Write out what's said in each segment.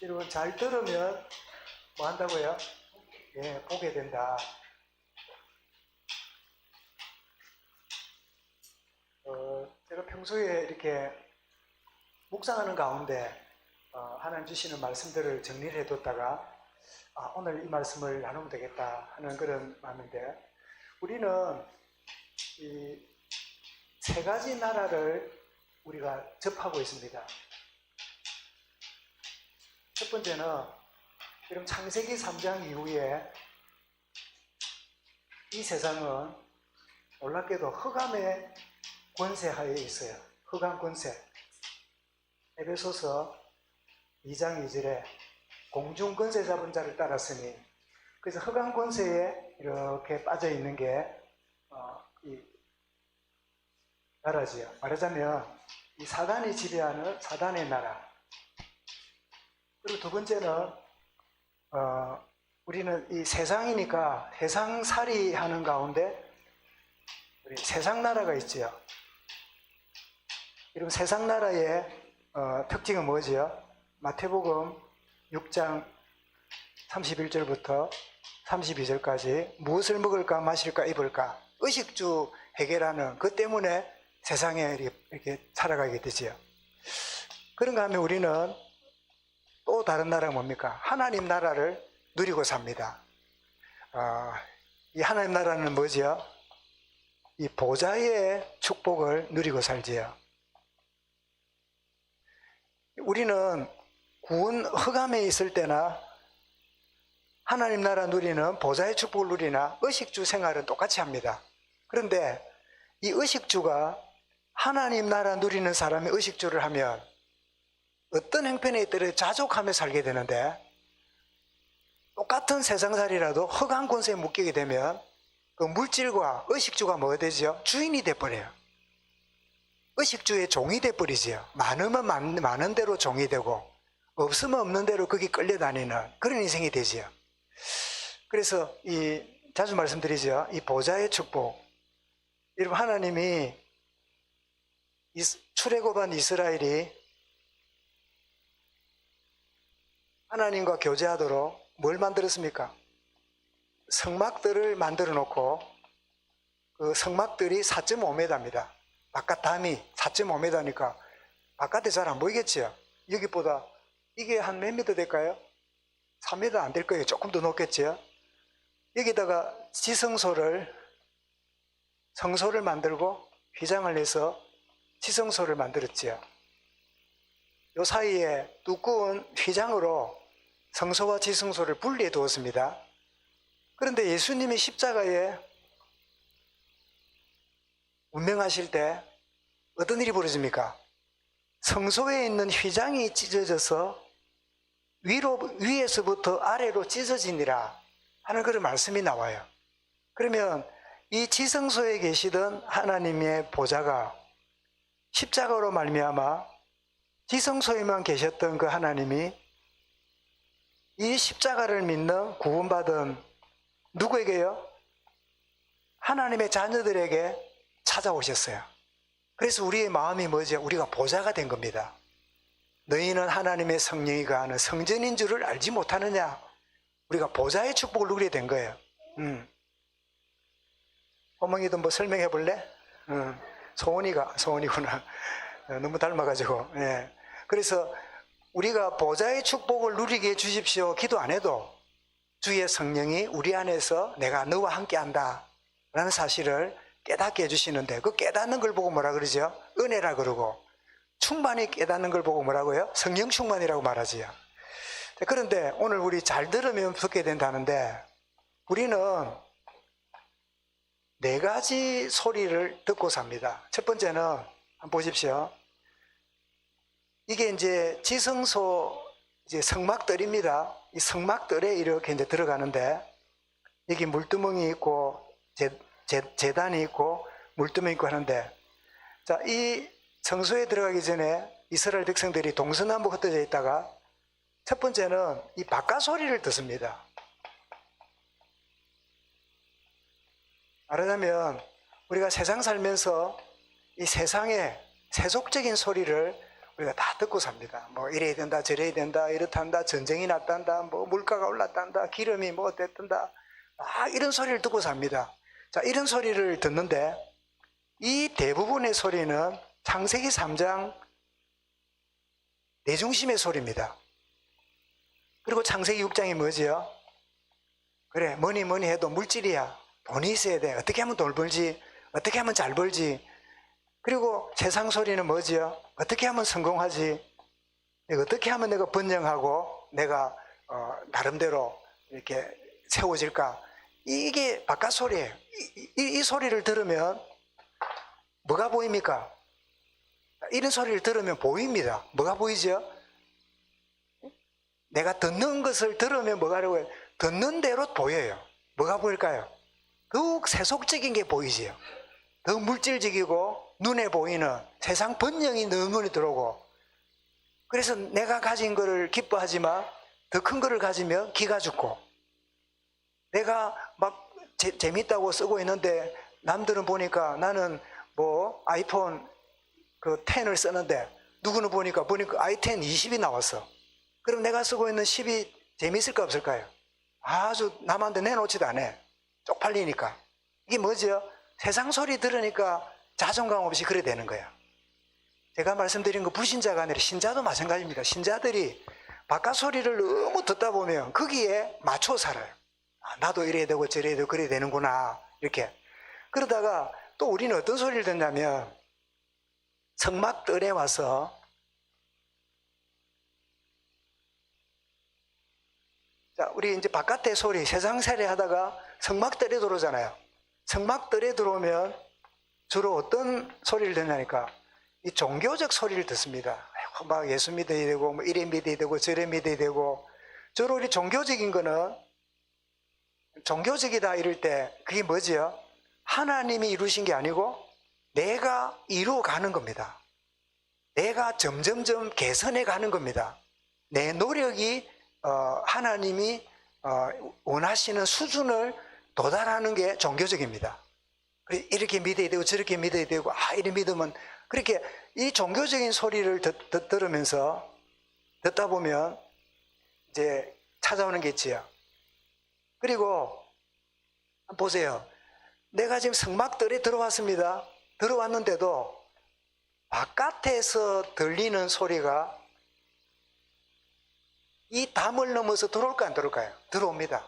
여러분 잘 들으면 뭐 한다고요? 예, 보게 된다. 제가 평소에 이렇게 묵상하는 가운데 하나님 주시는 말씀들을 정리를 해뒀다가 오늘 이 말씀을 나누면 되겠다 하는 그런 마음인데, 우리는 이 세 가지 나라를 우리가 접하고 있습니다. 첫 번째는 여러분 창세기 3장 이후에 이 세상은 놀랍게도 흑암의 권세하에 있어요. 흑암 권세. 에베소서 2장 2절에 공중 권세 잡은 자를 따랐으니, 그래서 흑암 권세에 이렇게 빠져 있는 게 이 나라지요. 말하자면 이 사단이 지배하는 사단의 나라. 그리고 두 번째는 우리는 이 세상이니까 세상살이 하는 가운데 우리 세상 나라가 있지요. 여러분 세상 나라의 특징은 뭐지요? 마태복음 6장 31절부터 32절까지 무엇을 먹을까 마실까 입을까 의식주 해결하는 그 때문에 세상에 이렇게 살아가게 되지요. 그런가 하면 우리는 또 다른 나라가 뭡니까? 하나님 나라를 누리고 삽니다. 이 하나님 나라는 뭐지요? 이 보좌의 축복을 누리고 살지요. 우리는 구원 흑암에 있을 때나 하나님 나라 누리는 보좌의 축복을 누리나 의식주 생활은 똑같이 합니다. 그런데 이 의식주가 하나님 나라 누리는 사람이 의식주를 하면 어떤 형편에 있더라도 자족하며 살게 되는데, 똑같은 세상살이라도 흑암 권세에 묶이게 되면 그 물질과 의식주가 뭐가 되죠? 주인이 돼버려요. 의식주의 종이 돼버리지요. 많으면 많은 대로 종이 되고 없으면 없는 대로 거기 끌려다니는 그런 인생이 되지요. 그래서 자주 말씀드리죠. 이 보좌의 축복. 여러분 하나님이 출애굽한 이스라엘이 하나님과 교제하도록 뭘 만들었습니까? 성막들을 만들어 놓고 그 성막들이 4.5m입니다. 바깥 담이 4.5m니까 바깥에 잘 안 보이겠지요. 여기보다 이게 한 몇 미터 될까요? 3m 안 될 거예요. 조금 더 높겠지요. 여기다가 성소를 만들고 휘장을 내서 지성소를 만들었지요. 요 사이에 두꺼운 휘장으로 성소와 지성소를 분리해 두었습니다. 그런데 예수님이 십자가에 운명하실 때 어떤 일이 벌어집니까? 성소에 있는 휘장이 찢어져서 위에서부터 아래로 찢어지니라 하는 그런 말씀이 나와요. 그러면 이 지성소에 계시던 하나님의 보좌가 십자가로 말미암아 지성소에만 계셨던 그 하나님이 이 십자가를 믿는 구원받은 누구에게요? 하나님의 자녀들에게 찾아오셨어요. 그래서 우리의 마음이 뭐죠? 우리가 보좌가 된 겁니다. 너희는 하나님의 성령이 거하는 성전인 줄을 알지 못하느냐? 우리가 보좌의 축복을 누리게 된 거예요. 어머니도 뭐 설명해 볼래? 소원이구나. 너무 닮아가지고. 예. 그래서 우리가 보좌의 축복을 누리게 해주십시오 기도 안 해도 주의 성령이 우리 안에서 내가 너와 함께 한다 라는 사실을 깨닫게 해주시는데, 그 깨닫는 걸 보고 뭐라 그러죠? 은혜라 그러고, 충만히 깨닫는 걸 보고 뭐라고요? 성령 충만이라고 말하지요. 그런데 오늘 우리 잘 들으면 듣게 된다는데, 우리는 4가지 소리를 듣고 삽니다. 첫 번째는 한번 보십시오. 이게 이제 지성소 이제 성막들입니다. 이 성막들에 이렇게 이제 들어가는데, 여기 물두멍이 있고 제단이 있고 물두멍이 있고 하는데, 자, 이 성소에 들어가기 전에 이스라엘 백성들이 동서남북 흩어져 있다가 첫 번째는 이 바깥 소리를 듣습니다. 말하자면 우리가 세상 살면서 이 세상의 세속적인 소리를 우리가 다 듣고 삽니다. 뭐 이래야 된다, 저래야 된다, 이렇단다, 전쟁이 났단다, 뭐 물가가 올랐단다, 기름이 뭐 됐단다, 이런 소리를 듣고 삽니다. 자, 이런 소리를 듣는데 이 대부분의 소리는 창세기 3장 내중심의 소리입니다. 그리고 창세기 6장이 뭐지요? 그래, 뭐니 해도 물질이야. 돈이 있어야 돼. 어떻게 하면 돈 벌지? 어떻게 하면 잘 벌지? 그리고 세상 소리는 뭐지요? 어떻게 하면 성공하지? 어떻게 하면 내가 번영하고 내가 나름대로 이렇게 세워질까? 이게 바깥 소리예요. 이 소리를 들으면 뭐가 보입니까? 이런 소리를 들으면 보입니다. 뭐가 보이죠? 내가 듣는 것을 들으면 뭐가 하려고 해요? 듣는 대로 보여요. 뭐가 보일까요? 더욱 세속적인 게 보이지요. 더 물질적이고 눈에 보이는 세상 번영이 눈에 들어오고, 그래서 내가 가진 거를 기뻐하지만 더 큰 거를 가지면 기가 죽고, 내가 막 재밌다고 쓰고 있는데 남들은 보니까 나는 뭐 아이폰 그 10을 쓰는데 누구는 보니까 i10 20이 나왔어. 그럼 내가 쓰고 있는 10이 재밌을까 없을까요? 아주 남한테 내놓지도 않아. 쪽팔리니까. 이게 뭐죠? 세상 소리 들으니까 자존감 없이 그래 되는 거야. 제가 말씀드린 거 불신자가 아니라 신자도 마찬가지입니다. 신자들이 바깥 소리를 너무 듣다 보면 거기에 맞춰 살아요. 나도 이래야 되고 저래야 되고 그래야 되는구나, 이렇게. 그러다가 또 우리는 어떤 소리를 듣냐면 성막들에 와서 자, 우리 이제 바깥의 소리, 세상 세례 하다가 성막들에 들어오잖아요. 성막들에 들어오면 주로 어떤 소리를 듣냐니까 이 종교적 소리를 듣습니다. 막 예수 믿어야 되고 뭐 이래 믿어야 되고 저래 믿어야 되고. 주로 우리 종교적인 거는 종교적이다 이럴 때 그게 뭐지요? 하나님이 이루신 게 아니고 내가 이루어가는 겁니다. 내가 점점점 개선해 가는 겁니다. 내 노력이 하나님이 원하시는 수준을 도달하는 게 종교적입니다. 이렇게 믿어야 되고 저렇게 믿어야 되고 이렇게 믿으면, 그렇게 이 종교적인 소리를 들으면서 듣다 보면 이제 찾아오는 게 있지요. 그리고 보세요. 내가 지금 성막들에 들어왔습니다. 들어왔는데도 바깥에서 들리는 소리가 이 담을 넘어서 들어올까 안 들어올까요? 들어옵니다.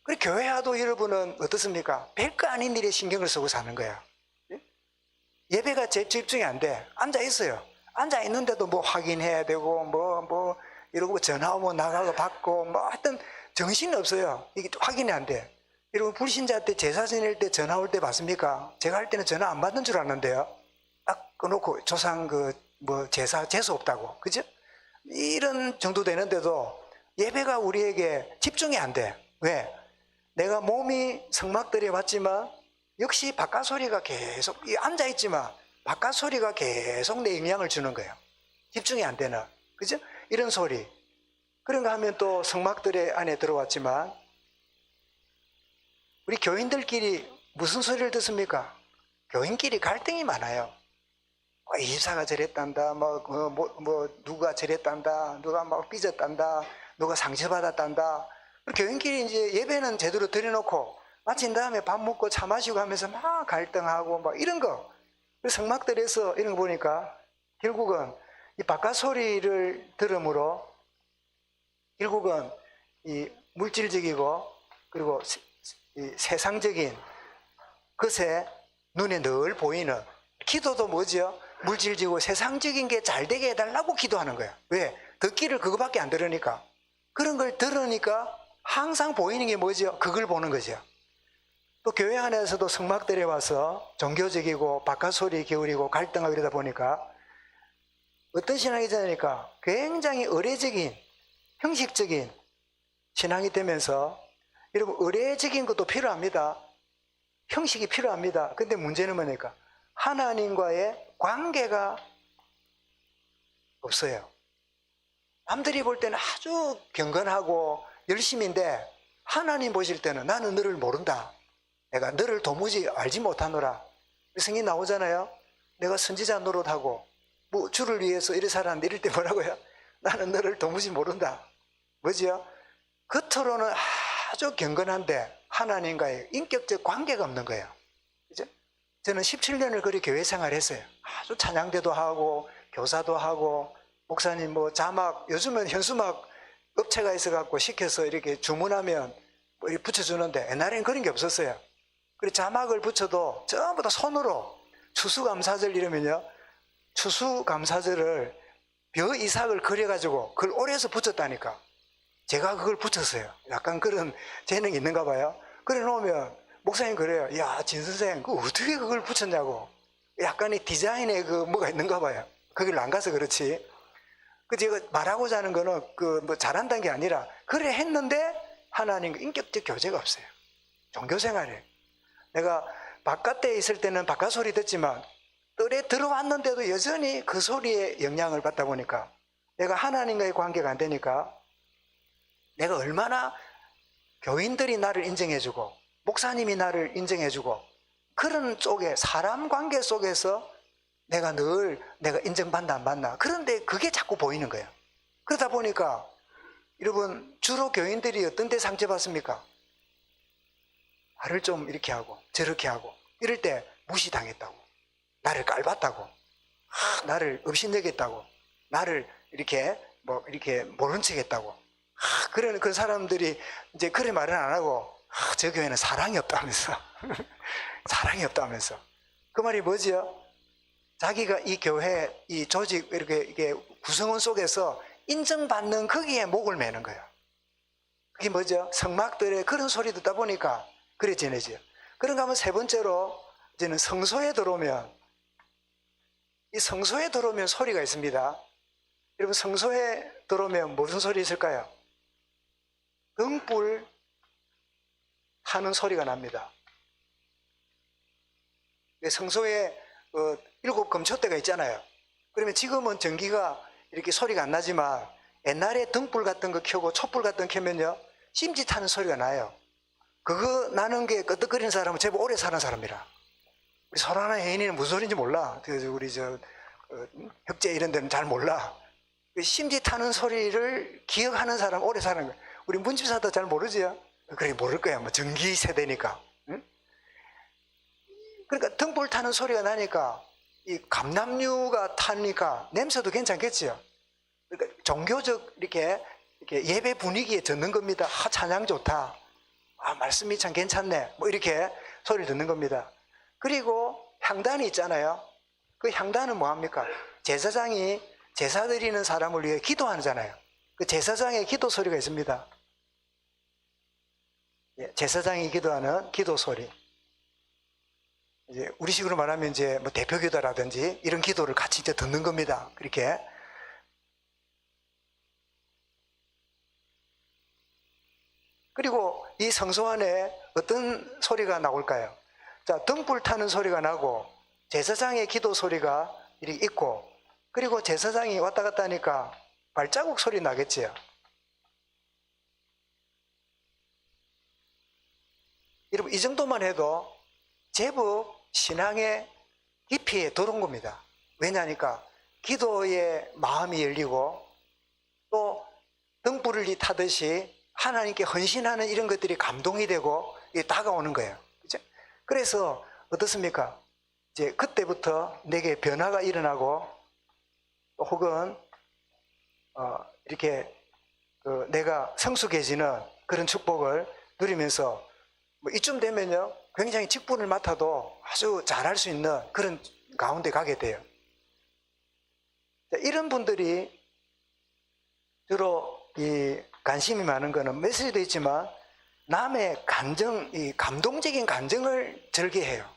그리고 교회 와도 여러분은 어떻습니까? 별거 아닌 일에 신경을 쓰고 사는 거야. 예배가 제 집중이 안 돼. 앉아 있어요. 앉아 있는데도 뭐 확인해야 되고 뭐 이러고 전화 오면 나가고 받고 뭐 하여튼 정신이 없어요. 이게 확인이 안 돼. 여러분 불신자 때 제사 지낼 때 전화 올 때 받습니까? 제가 할 때는 전화 안 받는 줄 알았는데요. 딱 끊어놓고 조상 제사 재수 없다고, 그죠? 이런 정도 되는데도 예배가 우리에게 집중이 안 돼. 왜? 내가 몸이 성막들에 왔지만 역시 바깥 소리가 계속 앉아 있지만 바깥 소리가 계속 내 영향을 주는 거예요. 집중이 안 되는, 그죠? 이런 소리. 그런가 하면 또 성막들의 안에 들어왔지만 우리 교인들끼리 무슨 소리를 듣습니까? 교인끼리 갈등이 많아요. 이사가 저랬단다, 누가 저랬단다, 누가 막 삐졌단다, 누가 상처받았단다. 교인끼리 이제 예배는 제대로 드려놓고 마친 다음에 밥 먹고 차 마시고 하면서 막 갈등하고 막 이런 거. 성막들에서 이런 거 보니까 결국은 이 바깥 소리를 들음으로 결국은 이 물질적이고 그리고 이 세상적인 것에 눈에 늘 보이는, 기도도 뭐죠? 물질적이고 세상적인 게 잘 되게 해달라고 기도하는 거야. 왜? 듣기를 그거밖에 안 들으니까. 그런 걸 들으니까 항상 보이는 게 뭐죠? 그걸 보는 거죠. 또 교회 안에서도 성막들에 와서 종교적이고 바깥 소리 기울이고 갈등하고 이러다 보니까 어떤 신앙이 되니까 굉장히 의례적인 형식적인 신앙이 되면서, 여러분 의례적인 것도 필요합니다. 형식이 필요합니다. 근데 문제는 뭐니까 하나님과의 관계가 없어요. 남들이 볼 때는 아주 경건하고 열심인데 하나님 보실 때는 나는 너를 모른다. 내가 너를 도무지 알지 못하노라. 성경 나오잖아요. 내가 선지자 노릇하고 뭐 주를 위해서 이래 살았는데 이럴 때 뭐라고요? 나는 너를 도무지 모른다. 뭐지요? 겉으로는 아주 경건한데 하나님과의 인격적 관계가 없는 거예요. 그죠? 저는 17년을 그리 교회 생활했어요. 아주 찬양대도 하고 교사도 하고 목사님 뭐 자막, 요즘은 현수막 업체가 있어갖고 시켜서 이렇게 주문하면 뭐 이렇게 붙여주는데 옛날에는 그런 게 없었어요. 그리고 자막을 붙여도 전부 다 손으로 추수감사절 이러면요, 추수감사절을 벼 이삭을 그려가지고 그걸 오래서 붙였다니까. 제가 그걸 붙였어요. 약간 그런 재능이 있는가 봐요. 그래 놓으면 목사님 그래요. 야, 진 선생, 그 어떻게 그걸 붙였냐고. 약간의 디자인에 그 뭐가 있는가 봐요. 거기를 안 가서 그렇지. 그 제가 말하고자 하는 거는 그 뭐 잘한다는 게 아니라 그래 했는데 하나님과 인격적 교제가 없어요. 종교생활에. 내가 바깥에 있을 때는 바깥 소리 듣지만 뜰에 들어왔는데도 여전히 그 소리에 영향을 받다 보니까 내가 하나님과의 관계가 안 되니까 내가 얼마나 교인들이 나를 인정해주고 목사님이 나를 인정해주고 그런 쪽에 사람 관계 속에서 내가 인정받나 안 받나 그런데 그게 자꾸 보이는 거예요. 그러다 보니까 여러분 주로 교인들이 어떤 데 상처받습니까? 말을 좀 이렇게 하고 저렇게 하고 이럴 때 무시당했다고, 나를 깔봤다고, 나를 업신여겼다고, 나를 이렇게 모른 척했다고. 그런 그 사람들이 이제 그래 말은 안 하고 저 교회는 사랑이 없다면서 사랑이 없다면서. 그 말이 뭐지요? 자기가 이 교회, 이 조직 이게 구성원 속에서 인정받는 거기에 목을 매는 거예요. 그게 뭐죠? 성막들의 그런 소리 듣다 보니까 그래 지내지요. 그런가 하면 세 번째로 이제는 성소에 들어오면, 이 성소에 들어오면 소리가 있습니다. 여러분 성소에 들어오면 무슨 소리 있을까요? 등불 하는 소리가 납니다. 성소에 7 금초대가 있잖아요. 그러면 지금은 전기가 이렇게 소리가 안 나지만 옛날에 등불 같은 거 켜고 촛불 같은 거 켜면요 심짓하는 소리가 나요. 그거 나는 게 끄덕거리는 사람은 제법 오래 사는 사람이라. 우리 설하나 혜인이는 무슨 소리인지 몰라. 우리 혁재 이런 데는 잘 몰라. 심짓하는 소리를 기억하는 사람 오래 사는 거예요. 우리 문집사도 잘 모르지요? 그래 모를 거야. 뭐 전기 세대니까. 응? 그러니까 등불 타는 소리가 나니까 이 감람류가 타니까 냄새도 괜찮겠지요. 그러니까 종교적 이렇게 예배 분위기에 듣는 겁니다. 찬양 좋다. 말씀이 참 괜찮네. 뭐 이렇게 소리를 듣는 겁니다. 그리고 향단이 있잖아요. 그 향단은 뭐합니까? 제사장이 제사 드리는 사람을 위해 기도하잖아요. 그 제사장의 기도 소리가 있습니다. 제사장이 기도하는 기도 소리. 이제 우리식으로 말하면 이제 뭐 대표 기도라든지 이런 기도를 같이 이제 듣는 겁니다. 그렇게. 그리고 이 성소 안에 어떤 소리가 나올까요? 자, 등불 타는 소리가 나고 제사장의 기도 소리가 이렇게 있고, 그리고 제사장이 왔다 갔다 하니까 발자국 소리 나겠지요. 여러분 이 정도만 해도 제법 신앙의 깊이에 들어온 겁니다. 왜냐하니까 기도의 마음이 열리고 또 등불을 타듯이 하나님께 헌신하는 이런 것들이 감동이 되고 다가오는 거예요. 그죠? 그래서 어떻습니까? 이제 그때부터 내게 변화가 일어나고 혹은 이렇게 내가 성숙해지는 그런 축복을 누리면서 뭐 이쯤 되면요 굉장히 직분을 맡아도 아주 잘할 수 있는 그런 가운데 가게 돼요. 이런 분들이 주로 이 관심이 많은 거는 메시지도 있지만 남의 감정, 이 감동적인 감정을 절개해요.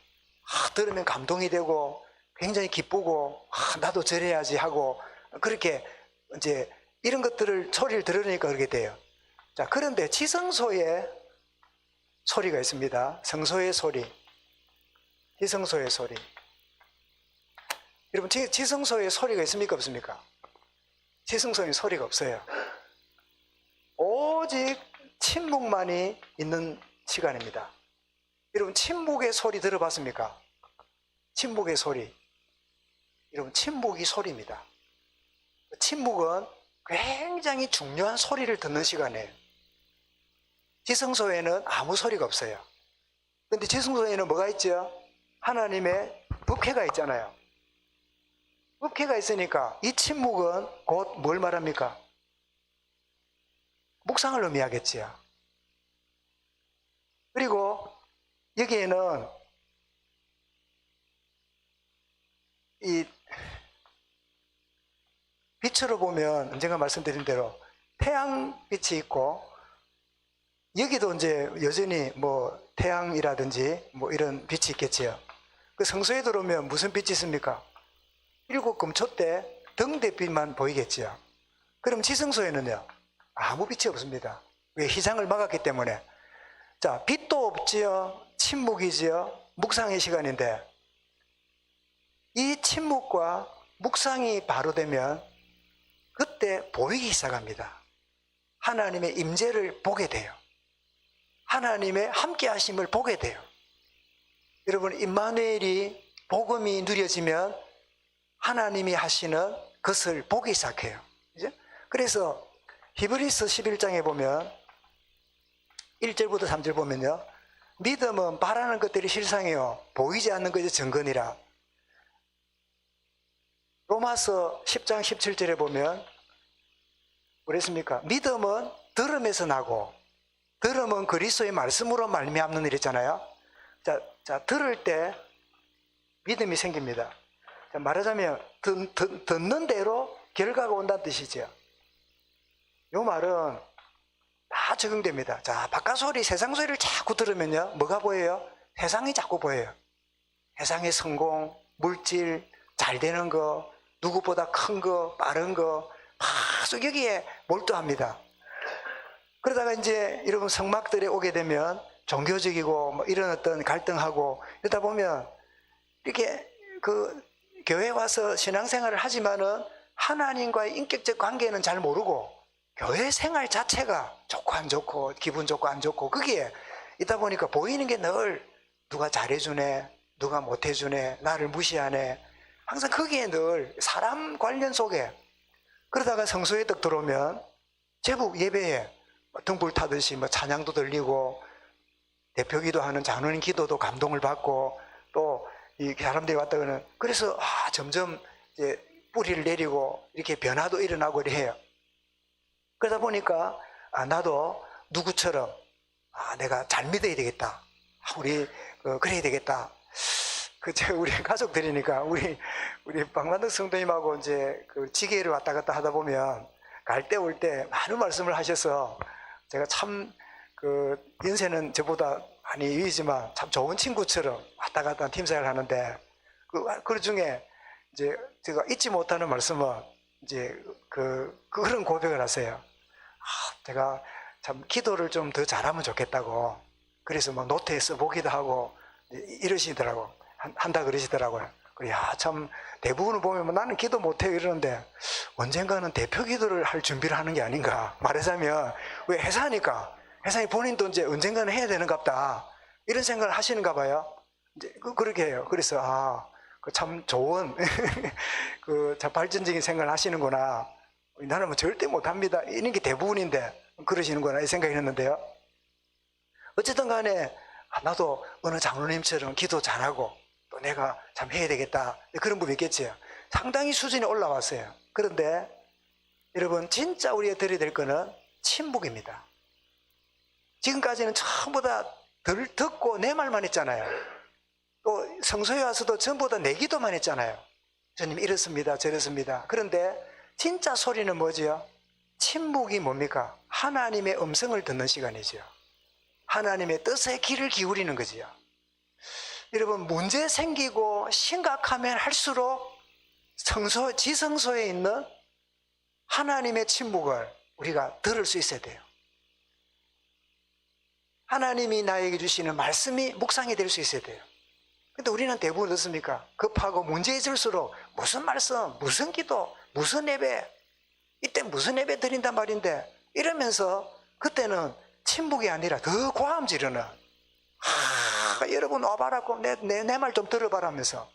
들으면 감동이 되고 굉장히 기쁘고 나도 저래야지 하고 그렇게 이제 이런 것들을 소리를 들으니까 그렇게 돼요. 자, 그런데 지성소에 소리가 있습니다. 성소의 소리, 지성소의 소리. 여러분 지성소에 소리가 있습니까 없습니까? 지성소에 소리가 없어요. 오직 침묵만이 있는 시간입니다. 여러분 침묵의 소리 들어봤습니까? 침묵의 소리. 여러분, 침묵이 소리입니다. 침묵은 굉장히 중요한 소리를 듣는 시간이에요. 지성소에는 아무 소리가 없어요. 근데 지성소에는 뭐가 있죠? 하나님의 법궤가 있잖아요. 법궤가 있으니까 이 침묵은 곧 뭘 말합니까? 묵상을 의미하겠지요. 그리고 여기에는 이 빛으로 보면 언젠가 말씀드린 대로 태양빛이 있고, 여기도 이제 여전히 뭐 태양이라든지 뭐 이런 빛이 있겠지요. 그 성소에 들어오면 무슨 빛이 있습니까? 7 금초대 등대빛만 보이겠지요. 그럼 지성소에는요, 아무 빛이 없습니다. 왜? 휘장을 막았기 때문에. 자, 빛도 없지요, 침묵이지요, 묵상의 시간인데, 이 침묵과 묵상이 바로 되면 그때 보이기 시작합니다. 하나님의 임재를 보게 돼요. 하나님의 함께 하심을 보게 돼요. 여러분, 임마누엘이 복음이 누려지면 하나님이 하시는 것을 보기 시작해요. 그래서 히브리서 11장에 보면 1절부터 3절 보면요, 믿음은 바라는 것들이 실상이요 보이지 않는 것이 증거니라. 로마서 10장 17절에 보면 그랬습니까? 믿음은 들음에서 나고 들음은 그리스도의 말씀으로 말미암는 일이잖아요. 자, 들을 때 믿음이 생깁니다. 자, 말하자면 듣는 대로 결과가 온다는 뜻이죠. 이 말은 다 적용됩니다. 자, 바깥 소리, 세상 소리를 자꾸 들으면요, 뭐가 보여요? 세상이 자꾸 보여요. 세상의 성공, 물질, 잘 되는 거, 누구보다 큰 거, 빠른 거, 계속 여기에 몰두합니다. 그러다가 이제 여러분 성막들에 오게 되면 종교적이고 뭐 이런 어떤 갈등하고 이러다 보면 이렇게 그 교회 와서 신앙생활을 하지만은 하나님과의 인격적 관계는 잘 모르고 교회 생활 자체가 좋고 안 좋고 기분 좋고 안 좋고 거기에 있다 보니까 보이는 게 늘 누가 잘해주네, 누가 못해주네, 나를 무시하네, 항상 거기에 늘 사람 관련 속에. 그러다가 성소에 딱 들어오면 제국 예배에 등불 타듯이 뭐 찬양도 들리고 대표기도 하는 장로님 기도도 감동을 받고 또 이 사람들이 왔다가는 그래서 점점 이제 뿌리를 내리고 이렇게 변화도 일어나고 이래 해요. 그러다 보니까 나도 누구처럼 내가 잘 믿어야 되겠다. 우리 그래야 되겠다. 우리 가족들이니까 우리 박만덕 성도님하고 이제 그 지게를 왔다 갔다 하다 보면 갈 때 올 때 많은 말씀을 하셔서 제가 참 연세는 저보다 많이 위지만 참 좋은 친구처럼 왔다 갔다 팀생활을 하는데 그 중에 이제 제가 잊지 못하는 말씀은 이제 그런 고백을 하세요. 제가 참 기도를 좀 더 잘하면 좋겠다고. 그래서 막 노트에 써보기도 하고 이러시더라고. 한다 그러시더라고요. 참 대부분을 보면 나는 기도 못해 이러는데 언젠가는 대표 기도를 할 준비를 하는 게 아닌가. 말하자면 왜 회사니까 회사에 본인도 이제 언젠가는 해야 되는갑다 이런 생각을 하시는가 봐요. 이제 그렇게 해요. 그래서 참 좋은 발전적인 생각을 하시는구나. 나는 뭐 절대 못합니다 이런 게 대부분인데 그러시는구나 이 생각이 했는데요. 어쨌든 간에 나도 어느 장로님처럼 기도 잘하고 또 내가 참 해야 되겠다 그런 부분이 있겠지요. 상당히 수준이 올라왔어요. 그런데 여러분 진짜 우리가 드려야 될 거는 침묵입니다. 지금까지는 전부 다 듣고 내 말만 했잖아요. 또 성소에 와서도 전부 다 내 기도만 했잖아요. 주님 이렇습니다 저렇습니다. 그런데 진짜 소리는 뭐지요? 침묵이 뭡니까? 하나님의 음성을 듣는 시간이죠. 하나님의 뜻에 귀를 기울이는 거지요. 여러분 문제 생기고 심각하면 할수록 지성소에 있는 하나님의 침묵을 우리가 들을 수 있어야 돼요. 하나님이 나에게 주시는 말씀이 묵상이 될 수 있어야 돼요. 근데 우리는 대부분 어떻습니까? 급하고 문제 있을수록 무슨 말씀, 무슨 기도, 무슨 예배, 이때 무슨 예배 드린단 말인데 이러면서 그때는 침묵이 아니라 더 고함 지르는 여러분 와봐라고 내 말 좀 들어봐라 하면서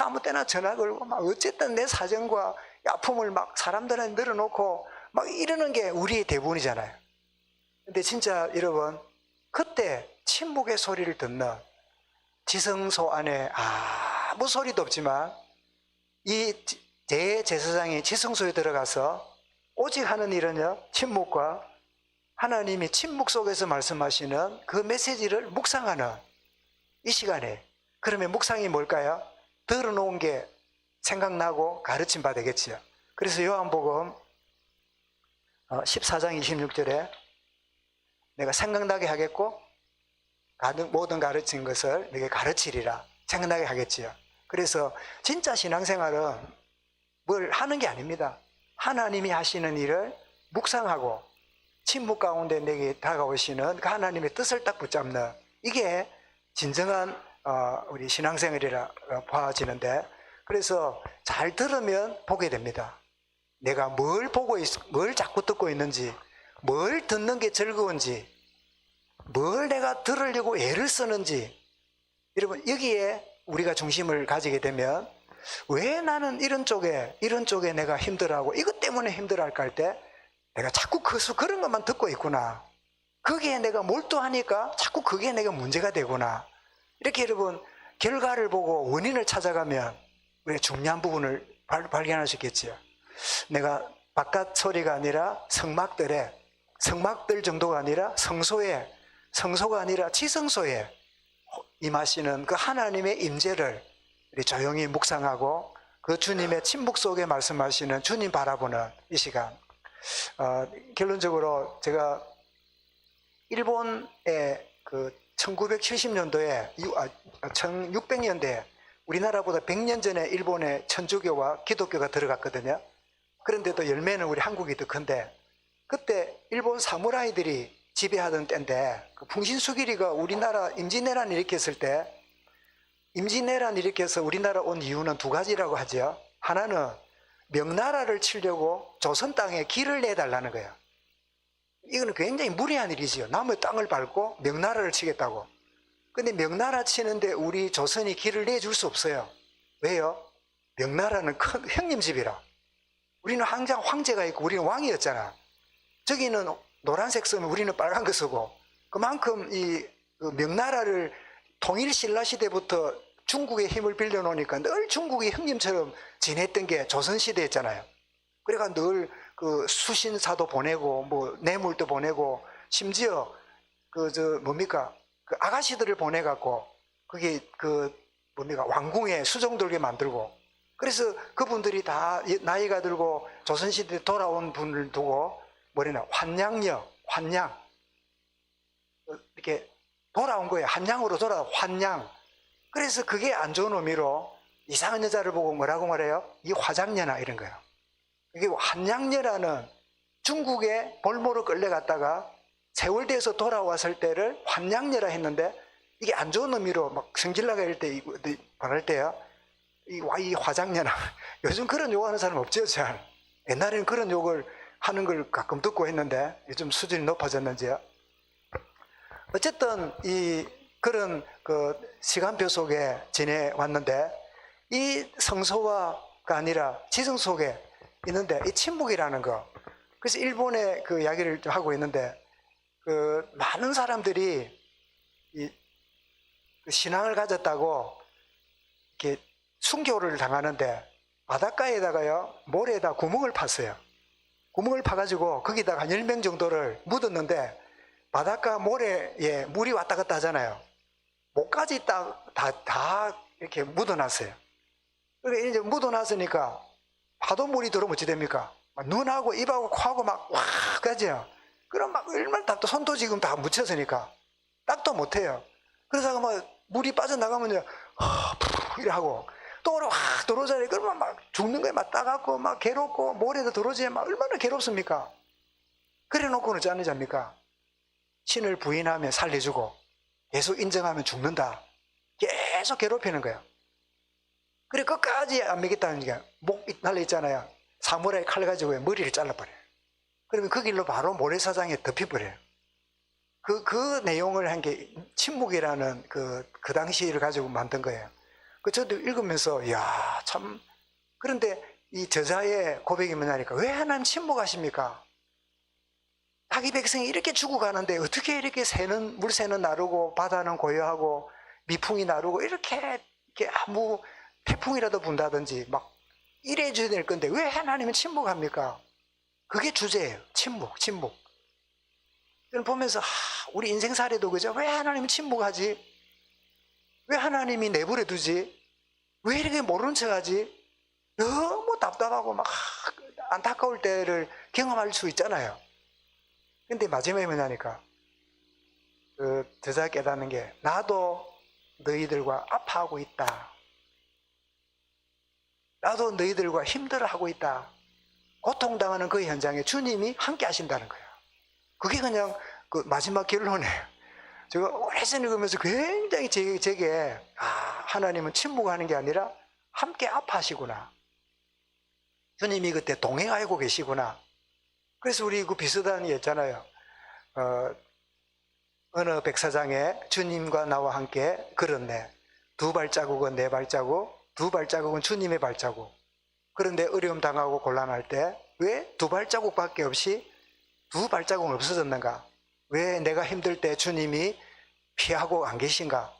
아무 때나 전화 걸고 막 어쨌든 내 사정과 아픔을 막 사람들한테 늘어놓고 막 이러는 게 우리의 대부분이잖아요. 근데 진짜 여러분, 그때 침묵의 소리를 듣는 지성소 안에 아무 소리도 없지만 이 대제사장이 지성소에 들어가서 오직 하는 일은요, 침묵과 하나님이 침묵 속에서 말씀하시는 그 메시지를 묵상하는 이 시간에, 그러면 묵상이 뭘까요? 들어놓은 게 생각나고 가르침 받아야겠지요. 그래서 요한복음 14장 26절에 내가 생각나게 하겠고 모든 가르친 것을 내게 가르치리라 생각나게 하겠지요. 그래서 진짜 신앙생활은 뭘 하는 게 아닙니다. 하나님이 하시는 일을 묵상하고 침묵 가운데 내게 다가오시는 그 하나님의 뜻을 딱 붙잡는, 이게 진정한 우리 신앙생활이라 봐지는데, 그래서 잘 들으면 보게 됩니다. 내가 뭘 보고 뭘 자꾸 듣고 있는지, 뭘 듣는 게 즐거운지, 뭘 내가 들으려고 애를 쓰는지, 여러분 여기에 우리가 중심을 가지게 되면 왜 나는 이런 쪽에 내가 힘들어하고 이것 때문에 힘들어할까 할 때 내가 자꾸 그런 것만 듣고 있구나, 거기에 내가 몰두하니까 자꾸 그게 내가 문제가 되구나, 이렇게 여러분 결과를 보고 원인을 찾아가면 우리가 중요한 부분을 발견할 수 있겠지요. 내가 바깥 소리가 아니라 성막들 정도가 아니라 성소가 아니라 지성소에 임하시는 그 하나님의 임재를 조용히 묵상하고 그 주님의 침묵 속에 말씀하시는 주님 바라보는 이 시간. 결론적으로 제가 일본의 그 1970년도에 1600년대에 우리나라보다 100년 전에 일본에 천주교와 기독교가 들어갔거든요. 그런데도 열매는 우리 한국이 더 큰데, 그때 일본 사무라이들이 지배하던 때인데, 그 풍신수길이가 우리나라 임진왜란 일으켰을 때, 임진왜란 일으켜서 우리나라 온 이유는 두 가지라고 하죠. 하나는 명나라를 치려고 조선 땅에 길을 내달라는 거예요. 이거는 굉장히 무리한 일이지요. 남의 땅을 밟고 명나라를 치겠다고. 근데 명나라 치는데 우리 조선이 길을 내줄 수 없어요. 왜요? 명나라는 큰 형님집이라. 우리는 항상 황제가 있고 우리는 왕이었잖아. 저기는 노란색 쓰면 우리는 빨간 거 쓰고, 그만큼 이 명나라를 통일신라시대부터 중국의 힘을 빌려놓으니까 늘 중국의 형님처럼 지냈던 게 조선시대였잖아요. 그러니까 늘 그 수신사도 보내고 뭐 뇌물도 보내고, 심지어 그 아가씨들을 보내갖고 그게 왕궁에 수종 들게 만들고, 그래서 그분들이 다 나이가 들고 조선시대 돌아온 분을 두고 환양 이렇게 돌아온 거예요. 한양으로 환양. 그래서 그게 안 좋은 의미로 이상한 여자를 보고 뭐라고 말해요? 이 화장녀나 이런 거예요. 이게 한양녀라는 중국의 볼모로 끌려갔다가 세월대에서 돌아왔을 때를 환양녀라 했는데, 이게 안 좋은 의미로 막 성질나게 할 때 말할 때요, 이 화장녀나. 요즘 그런 욕하는 사람 없죠, 잘. 옛날에는 그런 욕을 하는 걸 가끔 듣고 했는데 요즘 수준이 높아졌는지요. 어쨌든 그런 그 시간표 속에 지내왔는데, 이 성소가 아니라 지성 속에 있는데 이 침묵이라는 거. 그래서 일본의 그 이야기를 하고 있는데, 그 많은 사람들이 그 신앙을 가졌다고 이렇게 순교를 당하는데 바닷가에다가요, 모래에다 구멍을 팠어요. 구멍을 파가지고 거기다가 한 10명 정도를 묻었는데, 바닷가 모래에 물이 왔다 갔다 하잖아요. 목까지 다 이렇게 묻어놨어요. 그러니까 이제 묻어놨으니까 파도물이 들어오면 어찌 됩니까? 막 눈하고 입하고 코하고 막 와 가죠. 그럼 막 얼마나 또 손도 지금 다 묻혔으니까 딱도 못해요. 그래서 막 물이 빠져나가면요, 이래 하고 또 확 들어오잖아요. 그러면 막 죽는 거에 막 따갑고 막 괴롭고, 모래도 들어오지 막 얼마나 괴롭습니까? 그래 놓고는 어찌 합니까? 신을 부인하면 살려주고 계속 인정하면 죽는다. 계속 괴롭히는 거예요. 그래 끝까지 안 먹겠다는 게, 목 날려있잖아요. 사무라이 칼 가지고 머리를 잘라버려요. 그러면 그 길로 바로 모래사장에 덮여버려요. 그 내용을 한 게 침묵이라는 그 당시를 가지고 만든 거예요. 저도 읽으면서 이야 참. 그런데 이 저자의 고백이 뭐냐니까, 왜 하나님 침묵하십니까? 자기 백성이 이렇게 죽어가는데 어떻게 이렇게 물새는 나르고 바다는 고요하고 미풍이 나르고 이렇게 아무 태풍이라도 분다든지 막 이래줘야 될 건데 왜 하나님은 침묵합니까? 그게 주제예요. 침묵. 저는 보면서 우리 인생사례도 그죠? 왜 하나님은 침묵하지? 왜 하나님이 내버려 두지? 왜 이렇게 모르는 척하지? 너무 답답하고 막 안타까울 때를 경험할 수 있잖아요. 근데 마지막에 뭐냐니까, 그 저자가 깨닫는 게, 나도 너희들과 아파하고 있다. 나도 너희들과 힘들어하고 있다. 고통당하는 그 현장에 주님이 함께 하신다는 거예요. 그게 그냥 그 마지막 결론이에요. 제가 오래전에 읽으면서 굉장히 제게 하나님은 침묵하는 게 아니라 함께 아파하시구나. 주님이 그때 동행하고 계시구나. 그래서 우리 그 비슷한 게 있잖아요. 어느 백사장에 주님과 나와 함께 걸었네. 2발자국은 내 발자국, 2발자국은 주님의 발자국. 그런데 어려움 당하고 곤란할 때 왜 2발자국밖에 없이 2발자국은 없어졌는가? 왜 내가 힘들 때 주님이 피하고 안 계신가?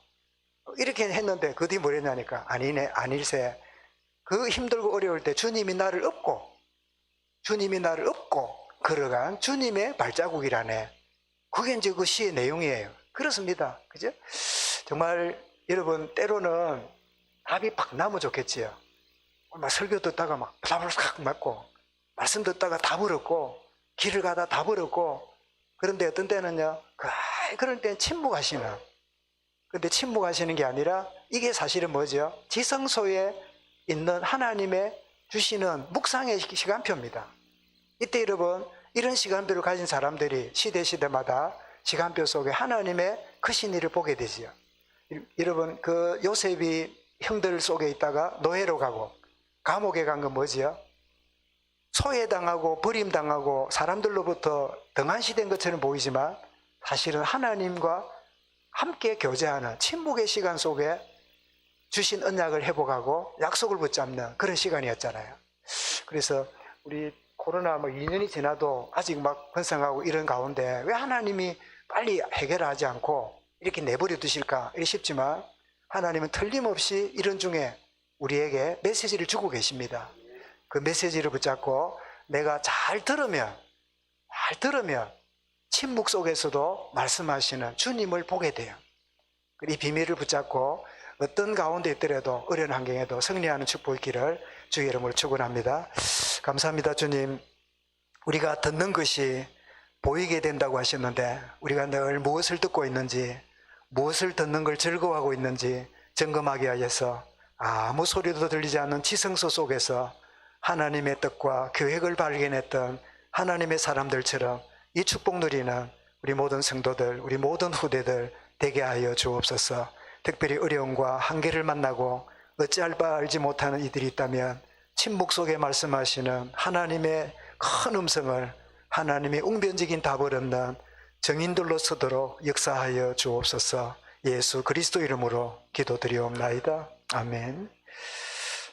이렇게 했는데 그 뒤 뭐랬냐니까, 아닐세. 그 힘들고 어려울 때 주님이 나를 업고 걸어간 주님의 발자국이라네. 그게 이제 그 시의 내용이에요. 그렇습니다. 그죠? 정말 여러분, 때로는 답이 팍 나면 좋겠지요. 막 설교 듣다가 막 답을 팍 맞고, 말씀 듣다가 답을 얻고, 길을 가다 답을 얻고, 그런데 어떤 때는요, 그럴 땐 침묵하시는. 근데 침묵하시는 게 아니라 이게 사실은 뭐죠? 지성소에 있는 하나님의 주시는 묵상의 시간표입니다. 이때 여러분, 이런 시간표를 가진 사람들이 시대마다 시간표 속에 하나님의 크신 일을 보게 되지요. 여러분, 그 요셉이 형들 속에 있다가 노예로 가고 감옥에 간 건 뭐지요? 소외당하고 버림당하고 사람들로부터 등한시된 것처럼 보이지만 사실은 하나님과 함께 교제하는 침묵의 시간 속에 주신 언약을 회복하고 약속을 붙잡는 그런 시간이었잖아요. 그래서 우리 코로나 2년이 지나도 아직 막 번성하고 이런 가운데 왜 하나님이 빨리 해결하지 않고 이렇게 내버려 두실까 이렇게 싶지만, 하나님은 틀림없이 이런 중에 우리에게 메시지를 주고 계십니다. 그 메시지를 붙잡고 내가 잘 들으면 침묵 속에서도 말씀하시는 주님을 보게 돼요. 이 비밀을 붙잡고 어떤 가운데 있더라도 어려운 환경에도 승리하는 축복의 길을 주의 이름으로 축원합니다. 감사합니다. 주님, 우리가 듣는 것이 보이게 된다고 하셨는데 우리가 늘 무엇을 듣고 있는지, 무엇을 듣는 걸 즐거워하고 있는지 점검하게 하여서 아무 소리도 들리지 않는 지성소 속에서 하나님의 뜻과 계획을 발견했던 하나님의 사람들처럼 이 축복 누리는 우리 모든 성도들, 우리 모든 후대들 되게 하여 주옵소서. 특별히 어려움과 한계를 만나고 어찌할 바 알지 못하는 이들이 있다면 침묵 속에 말씀하시는 하나님의 큰 음성을, 하나님의 웅변적인 답을 얻는 정인들로 서도록 역사하여 주옵소서. 예수 그리스도 이름으로 기도드리옵나이다. 아멘.